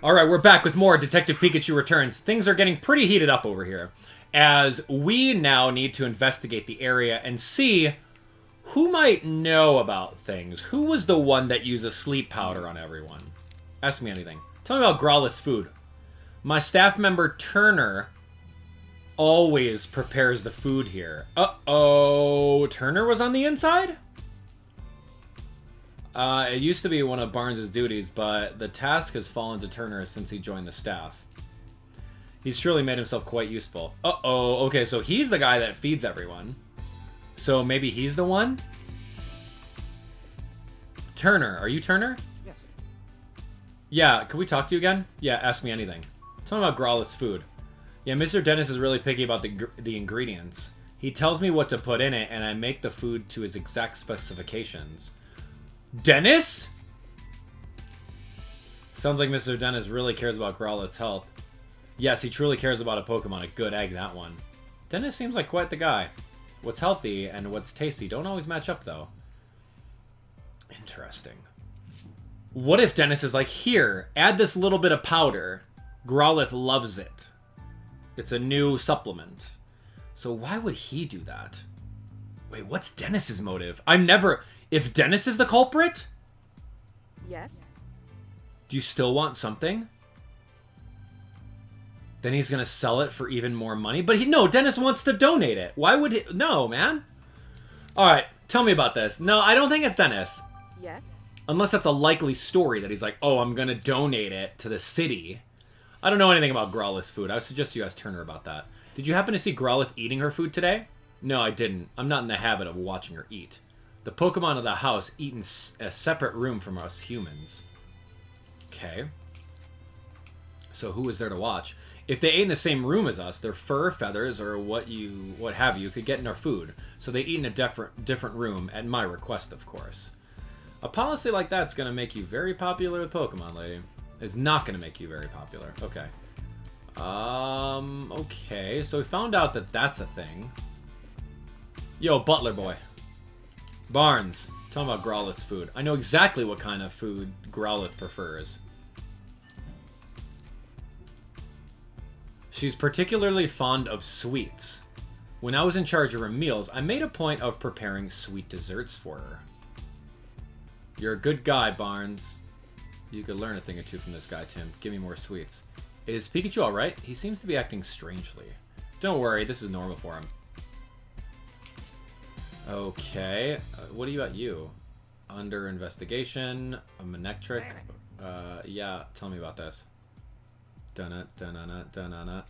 Alright, we're back with more Detective Pikachu Returns. Things are getting pretty heated up over here, as we now need to investigate the area and see who might know about things. Who was the one that used a sleep powder on everyone? Ask me anything. Tell me about Growlithe's food. My staff member Turner always prepares the food here. Uh-oh. Turner was on the inside? It used to be one of Barnes' duties, but the task has fallen to Turner since he joined the staff. He's truly made himself quite useful. Uh-oh. Okay, so he's the guy that feeds everyone. So maybe he's the one? Turner. Are you Turner? Yes. Yeah, can we talk to you again? Yeah, ask me anything. Tell me about Growlithe's food. Yeah, Mr. Dennis is really picky about the ingredients. He tells me what to put in it, and I make the food to his exact specifications. Dennis? Sounds like Mr. Dennis really cares about Growlithe's health. Yes, he truly cares about a Pokemon. A good egg, that one. Dennis seems like quite the guy. What's healthy and what's tasty don't always match up, though. Interesting. What if Dennis is like, here, add this little bit of powder. Growlithe loves it. It's a new supplement. So why would he do that? Wait, what's Dennis's motive? If Dennis is the culprit? Yes. Do you still want something? Then he's gonna sell it for even more money? But no, Dennis wants to donate it. Why would he? No, man. Alright, tell me about this. No, I don't think it's Dennis. Yes. Unless that's a likely story that he's like, oh, I'm gonna donate it to the city. I don't know anything about Growlithe's food. I would suggest you ask Turner about that. Did you happen to see Growlithe eating her food today? No, I didn't. I'm not in the habit of watching her eat. The Pokemon of the house eat in a separate room from us humans. Okay. So who is there to watch? If they ate in the same room as us, their fur, feathers, or what have you, could get in our food. So they eat in a different room, at my request, of course. A policy like that's going to make you very popular with Pokemon, lady. It's not going to make you very popular. Okay. Okay. So we found out that that's a thing. Yo, Butler boy. Barnes, tell me about Growlithe's food. I know exactly what kind of food Growlithe prefers. She's particularly fond of sweets. When I was in charge of her meals, I made a point of preparing sweet desserts for her. You're a good guy, Barnes. You could learn a thing or two from this guy, Tim. Give me more sweets. Is Pikachu alright? He seems to be acting strangely. Don't worry, this is normal for him. Okay. What about you? Under investigation, a Manectric. Yeah, tell me about this. Dun-na, dun-na, dun-na.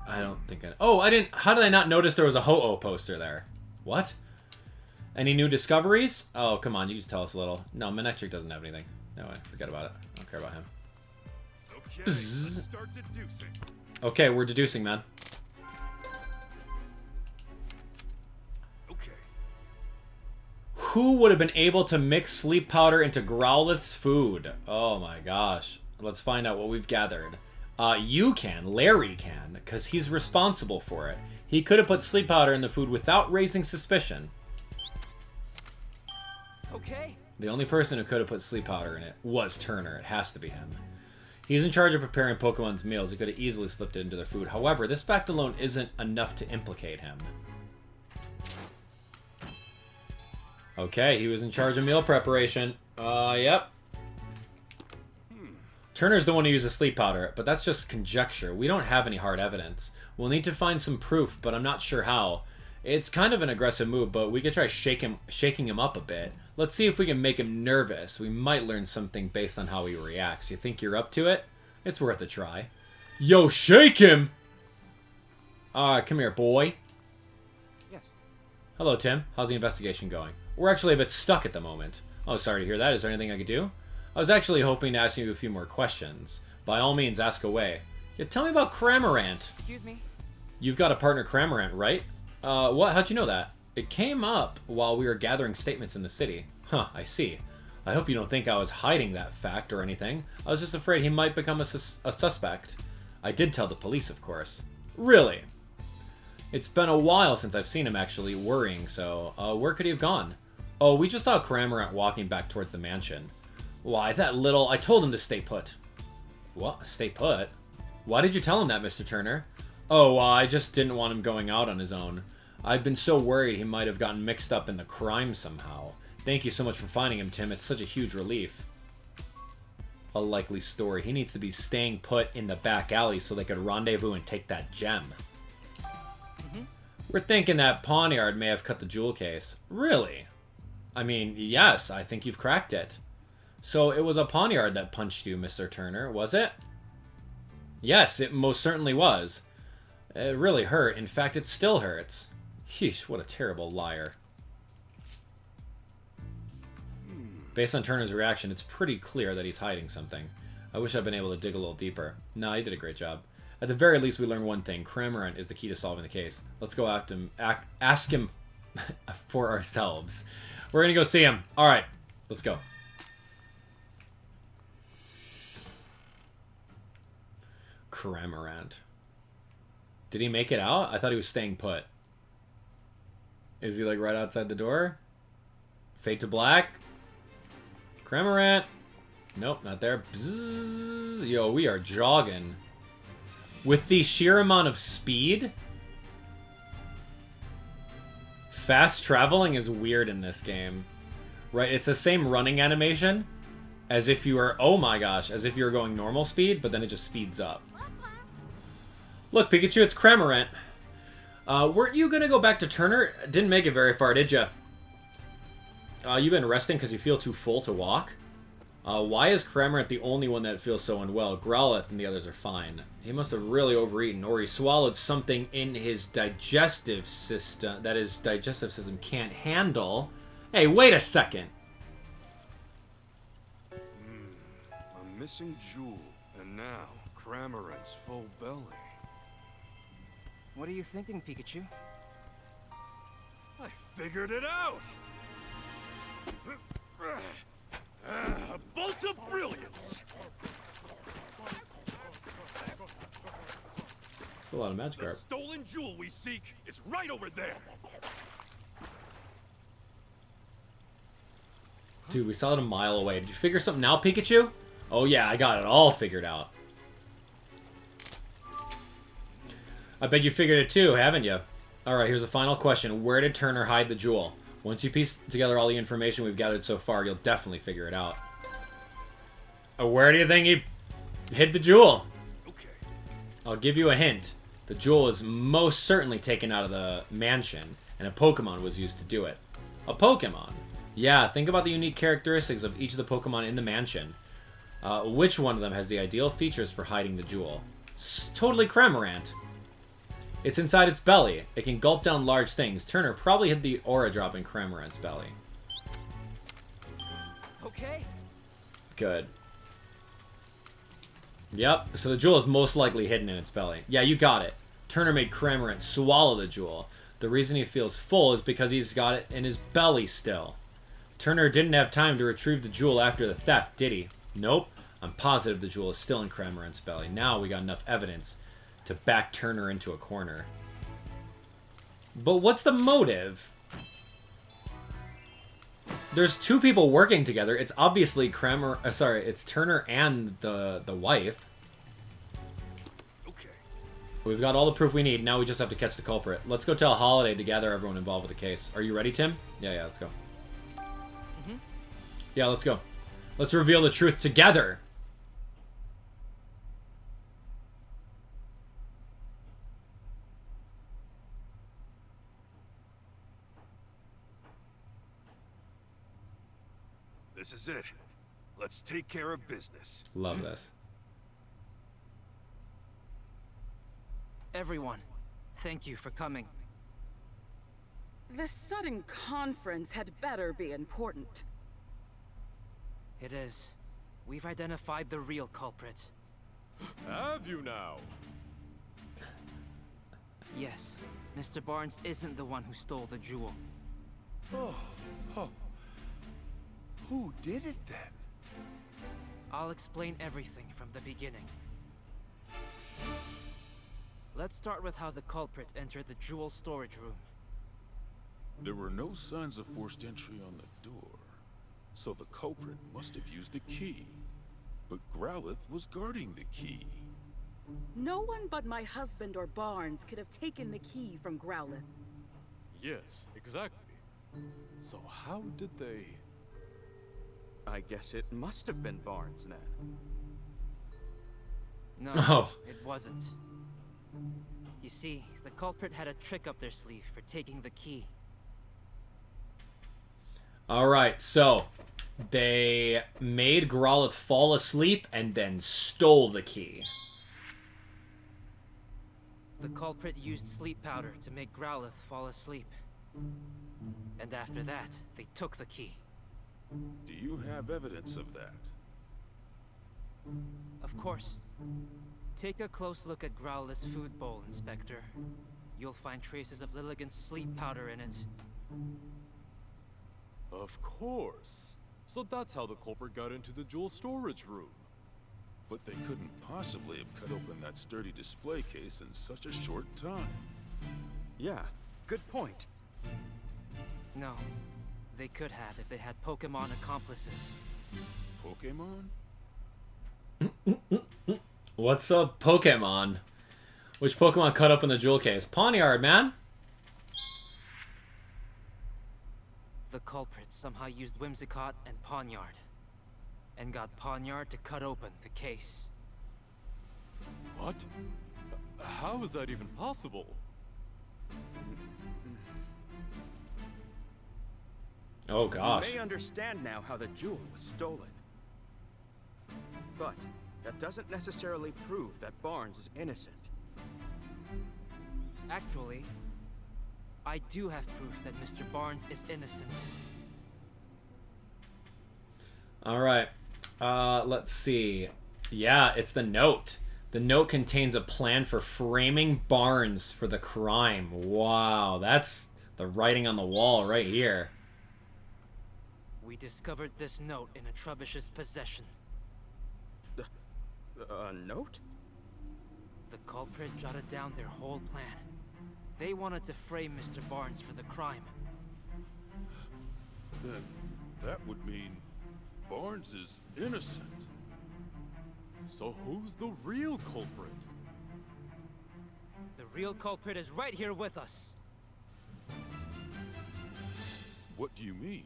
I don't think I... Oh, I didn't... How did I not notice there was a Ho-Oh poster there? What? Any new discoveries? Oh, come on, you just tell us a little. No, Manectric doesn't have anything. No way, forget about it. I don't care about him. Okay, let's start deducing. Okay, we're deducing, man. Okay. Who would have been able to mix sleep powder into Growlithe's food? Oh my gosh. Let's find out what we've gathered. You can. Larry can, because he's responsible for it. He could have put sleep powder in the food without raising suspicion. Okay. The only person who could have put sleep powder in it was Turner. It has to be him. He's in charge of preparing Pokemon's meals. He could have easily slipped it into their food. However, this fact alone isn't enough to implicate him. Okay, he was in charge of meal preparation. Yep. Turner's the one who used the sleep powder, but that's just conjecture. We don't have any hard evidence. We'll need to find some proof, but I'm not sure how. It's kind of an aggressive move, but we could try shaking him up a bit. Let's see if we can make him nervous. We might learn something based on how he reacts. You think you're up to it? It's worth a try. Yo, shake him! Alright, come here, boy. Yes. Hello, Tim. How's the investigation going? We're actually a bit stuck at the moment. Oh, sorry to hear that. Is there anything I could do? I was actually hoping to ask you a few more questions. By all means, ask away. Yeah, tell me about Cramorant. Excuse me? You've got a partner, Cramorant, right? What? How'd you know that? It came up while we were gathering statements in the city. Huh, I see. I hope you don't think I was hiding that fact or anything. I was just afraid he might become a suspect. I did tell the police, of course. Really? It's been a while since I've seen him actually worrying, so, where could he have gone? Oh, we just saw Cramorant walking back towards the mansion. Why, that little... I told him to stay put. What? Stay put? Why did you tell him that, Mr. Turner? Oh, I just didn't want him going out on his own. I've been so worried he might have gotten mixed up in the crime somehow. Thank you so much for finding him, Tim. It's such a huge relief. A likely story. He needs to be staying put in the back alley so they could rendezvous and take that gem. We're thinking that Pawnyard may have cut the jewel case. Really? I mean, yes, I think you've cracked it. So it was a Pawnyard that punched you, Mr. Turner, was it? Yes, it most certainly was. It really hurt. In fact, it still hurts. Yeesh, what a terrible liar. Based on Turner's reaction, it's pretty clear that he's hiding something. I wish I'd been able to dig a little deeper. No, you did a great job. At the very least, we learned one thing. Cramorant is the key to solving the case. Let's go after him, ask him for ourselves. We're going to go see him. All right, let's go. Cramorant. Did he make it out? I thought he was staying put. Is he like right outside the door? Fade to black. Cramorant. Nope, not there. Bzzz. Yo, we are jogging. With the sheer amount of speed, fast traveling is weird in this game. Right? It's the same running animation as if you were, oh my gosh, as if you were going normal speed, but then it just speeds up. Look, Pikachu, it's Cramorant. Weren't you going to go back to Turner? Didn't make it very far, did ya? You've been resting because you feel too full to walk? Why is Cramorant the only one that feels so unwell? Growlithe and the others are fine. He must have really overeaten, or he swallowed something in his digestive system that his digestive system can't handle. Hey, wait a second. A missing jewel, and now Cramorant's full belly. What are you thinking, Pikachu? I figured it out! A bolt of brilliance! That's a lot of Magikarp. The stolen jewel we seek is right over there! Dude, we saw it a mile away. Did you figure something out, Pikachu? Oh yeah, I got it all figured out. I bet you figured it too, haven't you? Alright, here's a final question. Where did Turner hide the jewel? Once you piece together all the information we've gathered so far, you'll definitely figure it out. Where do you think he hid the jewel? Okay. I'll give you a hint. The jewel is most certainly taken out of the mansion, and a Pokemon was used to do it. A Pokemon? Yeah, think about the unique characteristics of each of the Pokemon in the mansion. Which one of them has the ideal features for hiding the jewel? Totally Cramorant. It's inside its belly. It can gulp down large things. Turner probably hid the Aurora Drop in Cramorant's belly. Okay. Good. Yep, so the jewel is most likely hidden in its belly. Yeah, you got it. Turner made Cramorant swallow the jewel. The reason he feels full is because he's got it in his belly still. Turner didn't have time to retrieve the jewel after the theft, did he? Nope. I'm positive the jewel is still in Cramorant's belly. Now we got enough evidence to back Turner into a corner. But what's the motive? There's two people working together. It's obviously it's Turner and the wife. Okay. We've got all the proof we need. Now we just have to catch the culprit. Let's go tell Holiday to gather everyone involved with the case. Are you ready, Tim? Yeah, let's go. Yeah, let's go. Let's reveal the truth together. This is it. Let's take care of business. Love this. Everyone, thank you for coming. This sudden conference had better be important. It is. We've identified the real culprit. Have you now? Yes, Mr. Barnes isn't the one who stole the jewel. Oh. Who did it then? I'll explain everything from the beginning. Let's start with how the culprit entered the jewel storage room. There were no signs of forced entry on the door, so the culprit must have used the key. But Growlithe was guarding the key. No one but my husband or Barnes could have taken the key from Growlithe. Yes, exactly. So how did they... I guess it must have been Barnes then. No, Oh. it wasn't. You see, the culprit had a trick up their sleeve for taking the key. All right, so they made Growlithe fall asleep and then stole the key. The culprit used sleep powder to make Growlithe fall asleep. And after that, they took the key. Do you have evidence of that? Of course. Take a close look at Growlithe's food bowl, Inspector. You'll find traces of Lilligant's sleep powder in it. Of course. So that's how the culprit got into the jewel storage room. But they couldn't possibly have cut open that sturdy display case in such a short time. Yeah, good point. No. They could have if they had Pokemon accomplices. Pokemon? What's up, Pokemon? Which Pokemon cut open the jewel case? Pawniard, man. The culprit somehow used Whimsicott and Pawniard. And got Pawniard to cut open the case. What? How is that even possible? Oh gosh. You may understand now how the jewel was stolen. But that doesn't necessarily prove that Barnes is innocent. Actually, I do have proof that Mr. Barnes is innocent. All right. Let's see. Yeah, it's the note. The note contains a plan for framing Barnes for the crime. Wow, that's the writing on the wall right here. We discovered this note in Atrubish's possession. A note? The culprit jotted down their whole plan. They wanted to frame Mr. Barnes for the crime. Then that would mean Barnes is innocent. So who's the real culprit? The real culprit is right here with us. What do you mean?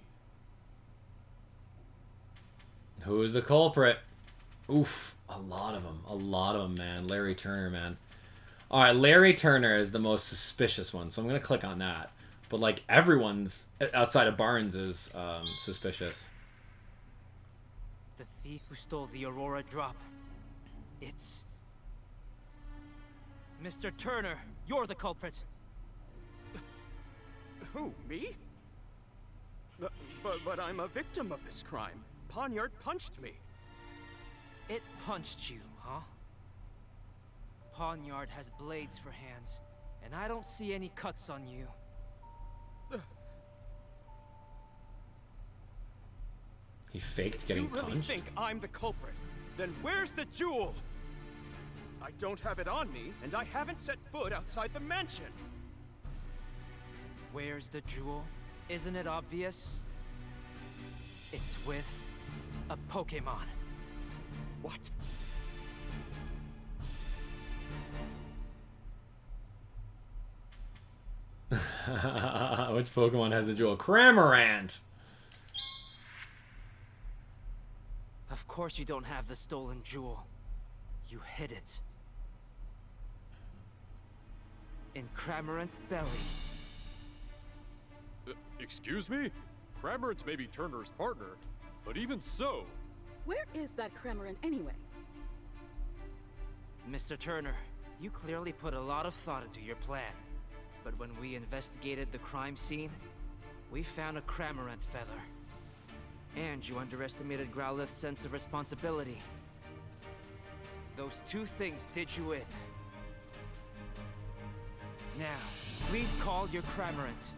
Who is the culprit? Oof, a lot of them. A lot of them, man. Larry Turner, man. All right, Larry Turner is the most suspicious one, so I'm going to click on that. But, like, everyone's outside of Barnes is suspicious. The thief who stole the Aurora Drop. It's... Mr. Turner, you're the culprit. Who, me? But I'm a victim of this crime. Pawniard punched me. It punched you, huh? Pawniard has blades for hands, and I don't see any cuts on you. He faked getting You really punched? think I'm the culprit? Then where's the jewel? I don't have it on me, and I haven't set foot outside the mansion. Where's the jewel? Isn't it obvious? It's with a Pokemon. What? Which Pokemon has the jewel? Cramorant! Of course you don't have the stolen jewel. You hid it. In Cramorant's belly. Excuse me? Cramorant may be Turner's partner, but even so... Where is that Cramorant anyway? Mr. Turner, you clearly put a lot of thought into your plan. But when we investigated the crime scene, we found a Cramorant feather. And you underestimated Growlithe's sense of responsibility. Those two things did you in. Now, please call your Cramorant.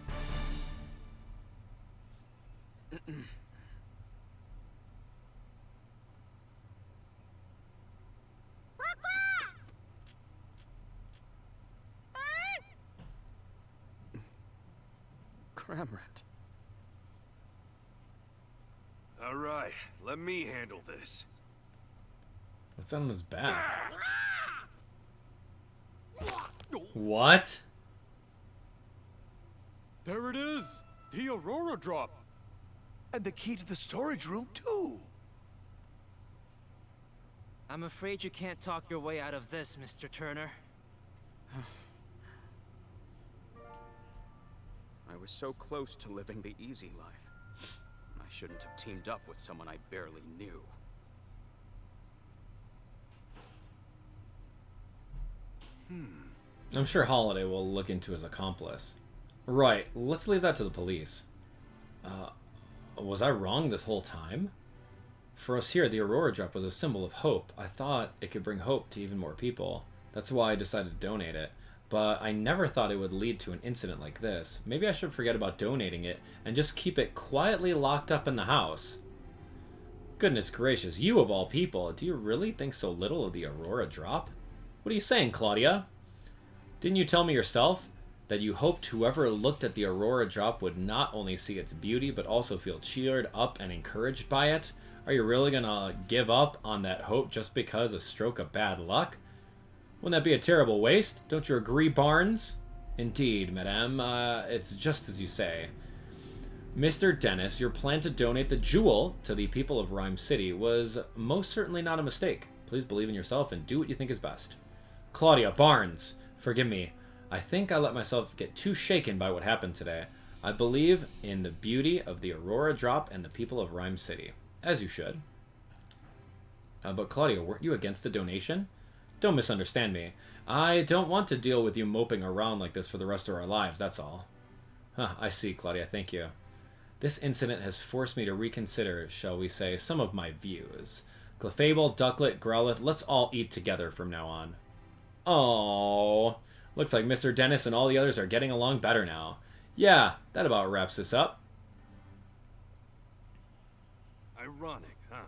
Cramorant. All right, let me handle this. What's that on his back? What? There it is! The Aurora Drop! And the key to the storage room, too. I'm afraid you can't talk your way out of this, Mr. Turner. I was so close to living the easy life. I shouldn't have teamed up with someone I barely knew. I'm sure Holiday will look into his accomplice. Right, let's leave that to the police. Was I wrong this whole time? For us here, the Aurora Drop was a symbol of hope. I thought it could bring hope to even more people. That's why I decided to donate it. But I never thought it would lead to an incident like this. Maybe I should forget about donating it and just keep it quietly locked up in the house. Goodness gracious, you of all people, do you really think so little of the Aurora Drop? What are you saying, Claudia? Didn't you tell me yourself that you hoped whoever looked at the Aurora Drop would not only see its beauty, but also feel cheered up and encouraged by it? Are you really gonna give up on that hope just because a stroke of bad luck? Wouldn't that be a terrible waste? Don't you agree, Barnes? Indeed, madame. It's just as you say. Mr. Dennis, your plan to donate the jewel to the people of Rhyme City was most certainly not a mistake. Please believe in yourself and do what you think is best. Claudia, Barnes, forgive me. I think I let myself get too shaken by what happened today. I believe in the beauty of the Aurora Drop and the people of Rhyme City. As you should. But Claudia, weren't you against the donation? Don't misunderstand me. I don't want to deal with you moping around like this for the rest of our lives, that's all. I see, Claudia, thank you. This incident has forced me to reconsider, shall we say, some of my views. Clefable, Ducklet, Growlet, let's all eat together from now on. Oh, looks like Mr. Dennis and all the others are getting along better now. Yeah, that about wraps this up. Ironic, huh?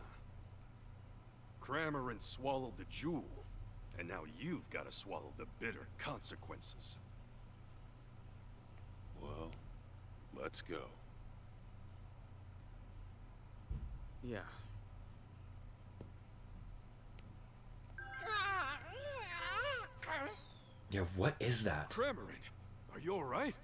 Cramorant swallowed the jewel, and now you've got to swallow the bitter consequences. Well, let's go. Yeah. Yeah, what is that? Cramorant, are you alright?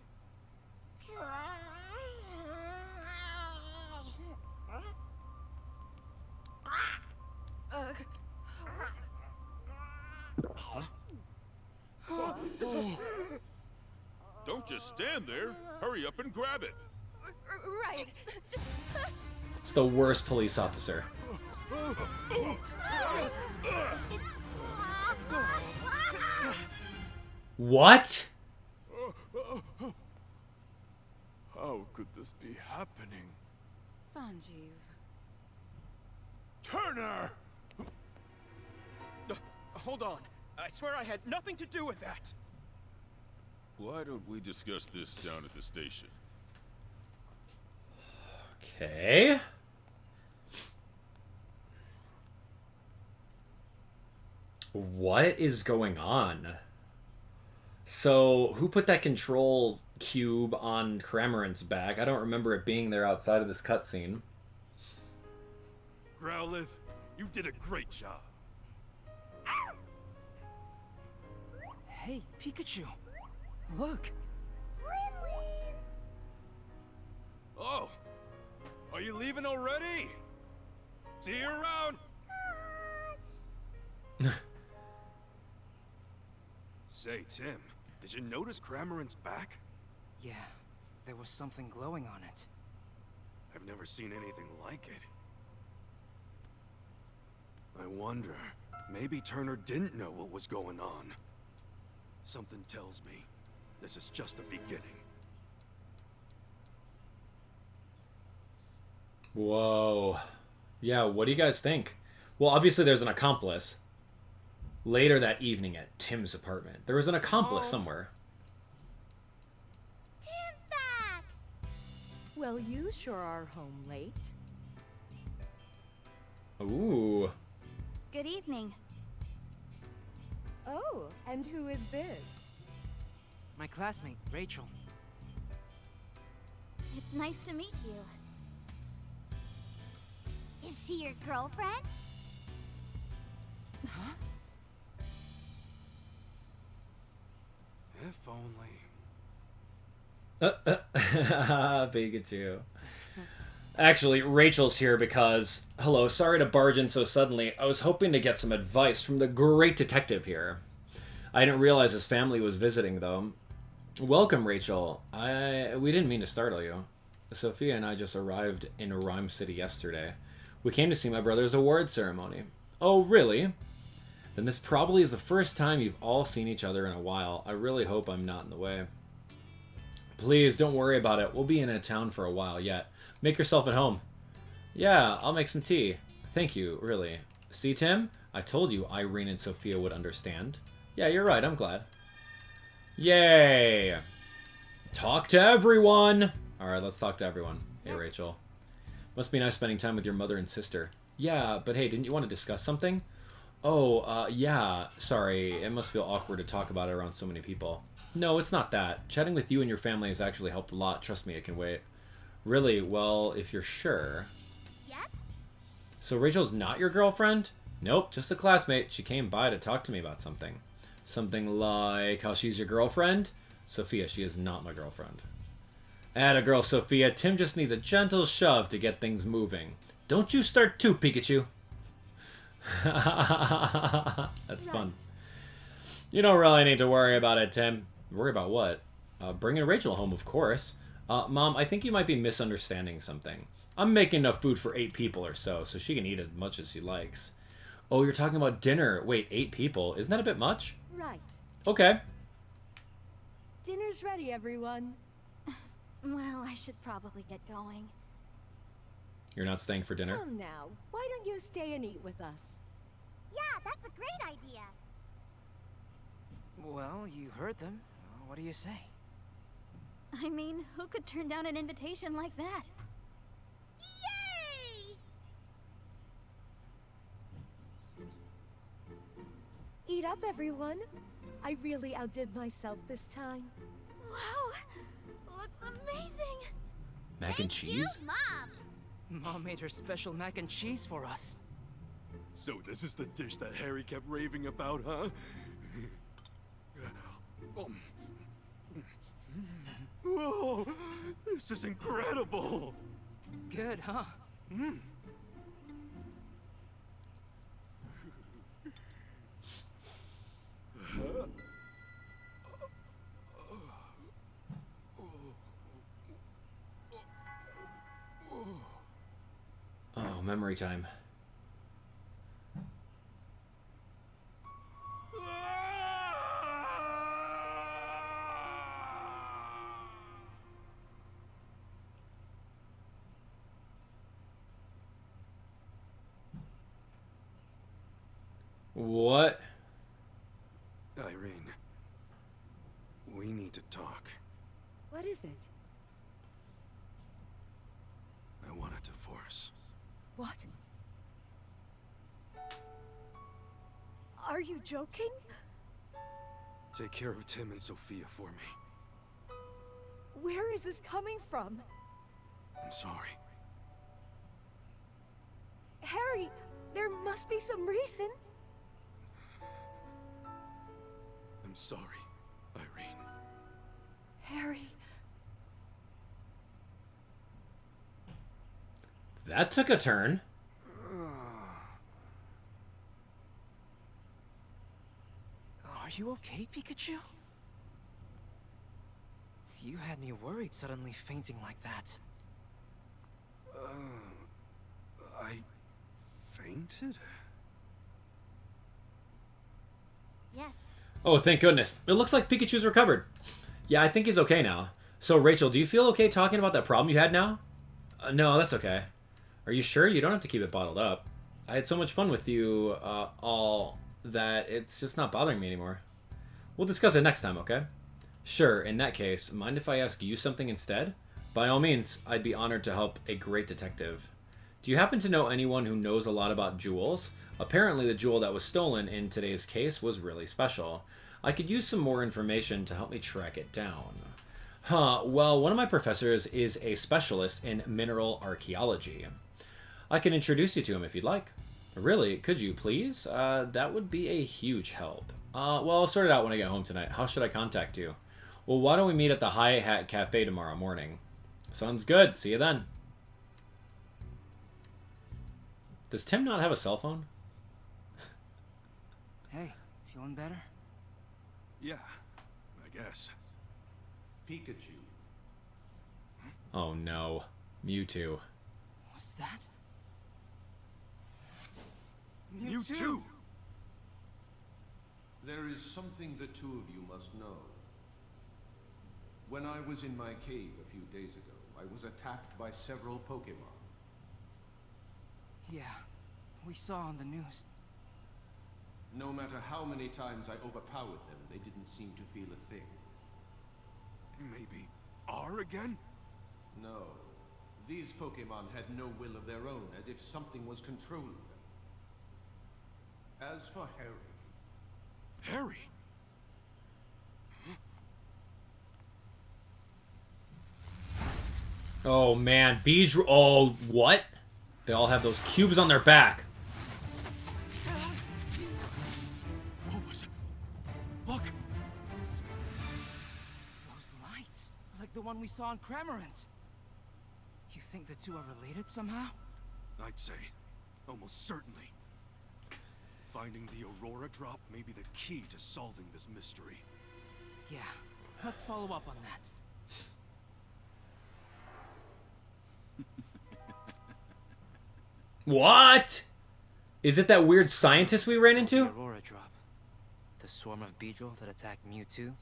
Don't just stand there. Hurry up and grab it. Right. It's the worst police officer. What? How could this be happening? Sanjeev. Turner! Hold on. I swear I had nothing to do with that. Why don't we discuss this down at the station? Okay. What is going on? So, who put that control cube on Cramorant's back? I don't remember it being there outside of this cutscene. Growlithe, you did a great job. Hey, Pikachu. Look. Oh, are you leaving already? See you around. Say, Tim, did you notice Cramorant's back? Yeah, there was something glowing on it. I've never seen anything like it. I wonder, maybe Turner didn't know what was going on. Something tells me this is just the beginning. Whoa. Yeah, what do you guys think? Well, obviously there's an accomplice. Later that evening at Tim's apartment, there was an accomplice somewhere. Tim's back! Well, you sure are home late. Ooh. Good evening. Oh, and who is this? My classmate, Rachel. It's nice to meet you. Is she your girlfriend? If only. Pikachu. Actually, Rachel's here because... Hello, sorry to barge in so suddenly. I was hoping to get some advice from the great detective here. I didn't realize his family was visiting, though. Welcome, Rachel. We didn't mean to startle you. Sophia and I just arrived in Rhyme City yesterday. We came to see my brother's award ceremony. Oh, really? Then this probably is the first time you've all seen each other in a while. I really hope I'm not in the way. Please, don't worry about it. We'll be in a town for a while yet. Make yourself at home. Yeah, I'll make some tea. Thank you, really. See, Tim? I told you Irene and Sophia would understand. Yeah, you're right. I'm glad. Yay! Talk to everyone! Alright, let's talk to everyone. Hey, yes. Rachel. Must be nice spending time with your mother and sister. Yeah, but hey, didn't you want to discuss something? Oh, yeah. Sorry, it must feel awkward to talk about it around so many people. No, it's not that. Chatting with you and your family has actually helped a lot. Trust me, it can wait. Really? Well, if you're sure. Yep. So Rachel's not your girlfriend? Nope, just a classmate. She came by to talk to me about something. Something like how she's your girlfriend? Sophia, she is not my girlfriend. Atta girl, Sophia. Tim just needs a gentle shove to get things moving. Don't you start too, Pikachu. That's fun. You don't really need to worry about it, Tim. Worry about what? Bringing Rachel home, of course. Mom, I think you might be misunderstanding something. I'm making enough food for 8 people or so she can eat as much as she likes. Oh, you're talking about dinner. Wait, 8 people? Isn't that a bit much? Right. Okay. Dinner's ready, everyone. Well, I should probably get going. You're not staying for dinner? Come now. Why don't you stay and eat with us? Yeah, that's a great idea. Well, you heard them. What do you say? I mean, who could turn down an invitation like that? Yay! Eat up, everyone. I really outdid myself this time. Wow! Looks amazing! Mac and cheese? You, Mom! Mom made her special mac and cheese for us. So this is the dish that Harry kept raving about, huh? Whoa! This is incredible! Good, huh? Oh, memory time. What? Irene, we need to talk. What is it? I want a divorce. What? Are you joking? Take care of Tim and Sophia for me. Where is this coming from? I'm sorry. Harry, there must be some reason. I'm sorry, Irene. Harry. That took a turn. Are you okay, Pikachu? You had me worried suddenly fainting like that. I fainted? Yes. Oh, thank goodness. It looks like Pikachu's recovered. Yeah, I think he's okay now. So, Rachel, do you feel okay talking about that problem you had now? No, that's okay. Are you sure? You don't have to keep it bottled up. I had so much fun with you all that it's just not bothering me anymore. We'll discuss it next time, okay? Sure, in that case, mind if I ask you something instead? By all means, I'd be honored to help a great detective. Do you happen to know anyone who knows a lot about jewels? Apparently the jewel that was stolen in today's case was really special. I could use some more information to help me track it down. Huh, well, one of my professors is a specialist in mineral archaeology. I can introduce you to him if you'd like. Really, could you please? That would be a huge help. Well, I'll sort it out when I get home tonight. How should I contact you? Well, why don't we meet at the High Hat Cafe tomorrow morning? Sounds good. See you then. Does Tim not have a cell phone? Hey, feeling better? Yeah, I guess. Pikachu. Oh no. Mewtwo. What's that? Mewtwo! There is something the two of you must know. When I was in my cave a few days ago, I was attacked by several Pokemon. Yeah, we saw on the news. No matter how many times I overpowered them, they didn't seem to feel a thing. Maybe R again? No. These Pokemon had no will of their own, as if something was controlling them. As for Harry... Harry? Oh man, Beedrill. Oh, what? They all have those cubes on their back. What was it? Look! Those lights, like the one we saw in Cramorant. You think the two are related somehow? I'd say, almost certainly. Finding the Aurora Drop may be the key to solving this mystery. Yeah, let's follow up on that. What? Is it that weird scientist we ran into? The Aurora Drop. The swarm of Beedrill that attacked Mewtwo.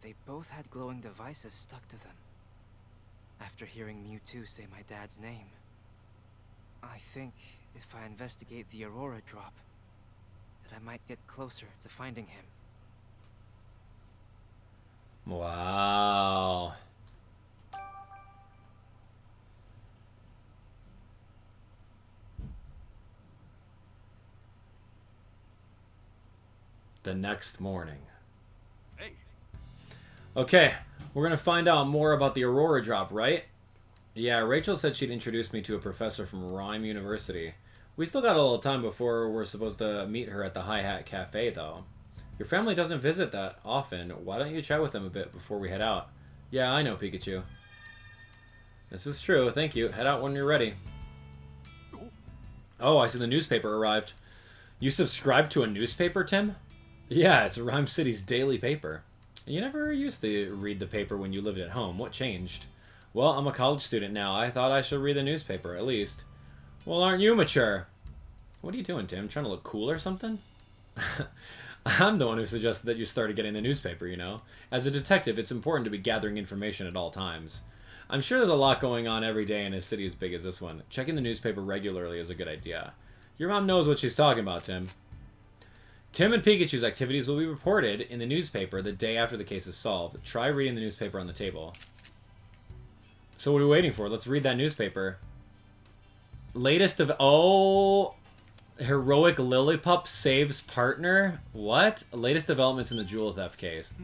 They both had glowing devices stuck to them. After hearing Mewtwo say my dad's name, I think if I investigate the Aurora Drop, that I might get closer to finding him. Wow. The next morning. Hey. Okay, we're gonna find out more about the Aurora Drop, right? Yeah, Rachel said she'd introduce me to a professor from Rhyme University. We still got a little time before we're supposed to meet her at the High Hat Cafe, though. Your family doesn't visit that often. Why don't you chat with them a bit before we head out? Yeah, I know, Pikachu. This is true. Thank you. Head out when you're ready. Oh, I see the newspaper arrived. You subscribe to a newspaper, Tim? Yeah, it's Rhyme City's daily paper. You never used to read the paper when you lived at home. What changed? Well, I'm a college student now. I thought I should read the newspaper, at least. Well, aren't you mature? What are you doing, Tim? Trying to look cool or something? I'm the one who suggested that you started getting the newspaper, you know? As a detective, it's important to be gathering information at all times. I'm sure there's a lot going on every day in a city as big as this one. Checking the newspaper regularly is a good idea. Your mom knows what she's talking about, Tim. Tim and Pikachu's activities will be reported in the newspaper the day after the case is solved. Try reading the newspaper on the table. So what are we waiting for? Let's read that newspaper. Latest of... Oh... Heroic Lillipup saves partner? What? Latest developments in the jewel theft case.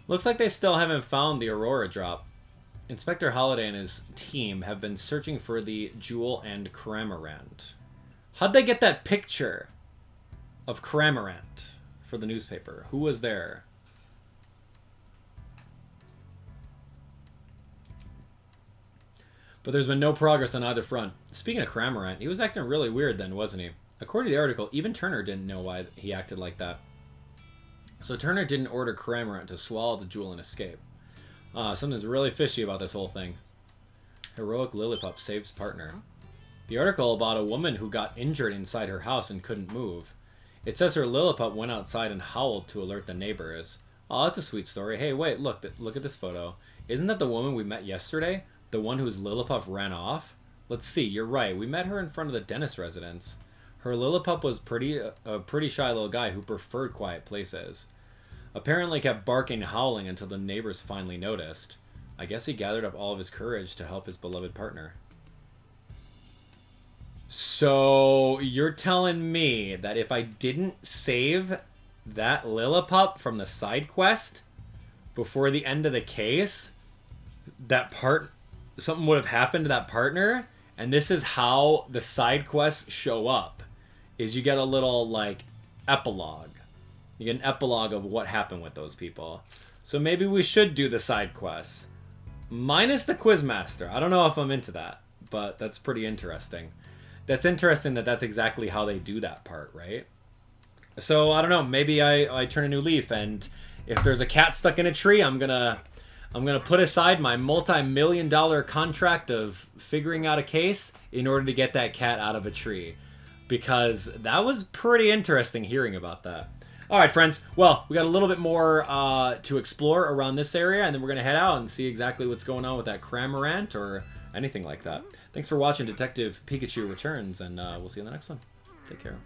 Looks like they still haven't found the Aurora Drop. Inspector Holliday and his team have been searching for the jewel and Cramorant. How'd they get that picture of Cramorant for the newspaper? Who was there? But there's been no progress on either front. Speaking of Cramorant, he was acting really weird then, wasn't he? According to the article, even Turner didn't know why he acted like that. So Turner didn't order Cramorant to swallow the jewel and escape. Something's really fishy about this whole thing. Heroic Lillipup saves partner. The article about a woman who got injured inside her house and couldn't move. It says her Lillipup went outside and howled to alert the neighbors. Oh, that's a sweet story. Hey, wait, look at this photo. Isn't that the woman we met yesterday? The one whose Lillipup ran off? Let's see, you're right. We met her in front of the dentist residence. Her Lillipup was a pretty shy little guy who preferred quiet places. Apparently kept barking and howling until the neighbors finally noticed. I guess he gathered up all of his courage to help his beloved partner. So, you're telling me that if I didn't save that Lillipup from the side quest before the end of the case, something would have happened to that partner? And this is how the side quests show up. Is you get a little, like, epilogue. You get an epilogue of what happened with those people. So maybe we should do the side quests. Minus the Quizmaster. I don't know if I'm into that, but that's pretty interesting. That's interesting that that's exactly how they do that part, right? So, I don't know. Maybe I turn a new leaf, and if there's a cat stuck in a tree, I'm gonna put aside my multi-million-dollar contract of figuring out a case in order to get that cat out of a tree. Because that was pretty interesting hearing about that. All right, friends. Well, we got a little bit more to explore around this area, and then we're going to head out and see exactly what's going on with that Cramorant or anything like that. Thanks for watching Detective Pikachu Returns, and we'll see you in the next one. Take care.